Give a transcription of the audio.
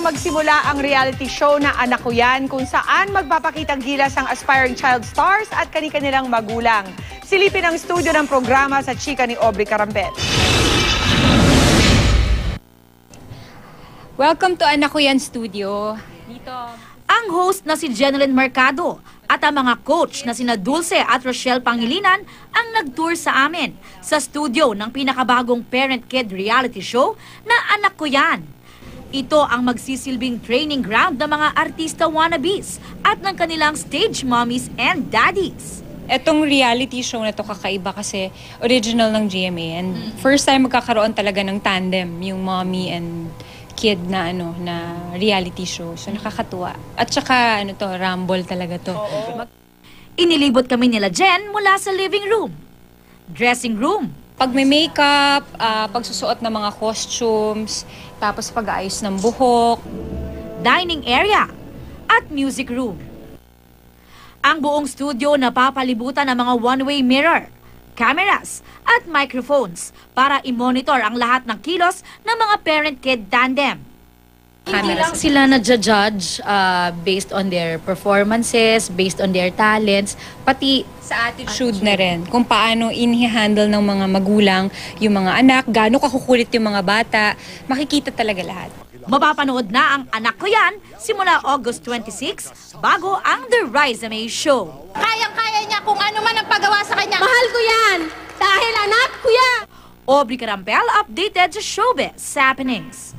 nang magsimula ang reality show na Anak Ko Yan, kung saan magpapakitang gilas ang aspiring child stars at kani-kanilang magulang. Silipin ang studio ng programa sa chika ni Aubrey Carampel. Welcome to Anak Ko Yan Studio. Dito. Ang host na si Jeneline Mercado at ang mga coach na sina Dulce at Rochelle Pangilinan ang nag-tour sa amin sa studio ng pinakabagong parent-kid reality show na Anak Ko Yan. Ito ang magsisilbing training ground ng mga artista wannabes at ng kanilang stage mommies and daddies. Etong reality show na to kakaiba kasi original ng GMA and first time magkakaroon talaga ng tandem yung mommy and kid na na reality show. So nakakatuwa. At saka rumble talaga to. Inilibot kami nila Jen mula sa living room, dressing room, Pag may makeup, pagsusuot ng mga costumes, tapos pag-aayos ng buhok, dining area, at music room. Ang buong studio napapalibutan ng mga one-way mirror, cameras, at microphones para i-monitor ang lahat ng kilos ng mga parent-kid tandem. Hindi lang sila na-judge based on their performances, based on their talents, pati sa attitude na rin. Kung paano in-handle ng mga magulang yung mga anak, gaano kakukulit yung mga bata, makikita talaga lahat. Mapapanood na ang Anak Ko Yan simula August 26 bago ang The Rise May Show. Kayang-kaya niya kung ano man ang pagawa sa kanya. Mahal ko yan! Dahil anak ko yan! Aubrey Carampel updated sa Showbiz Happenings.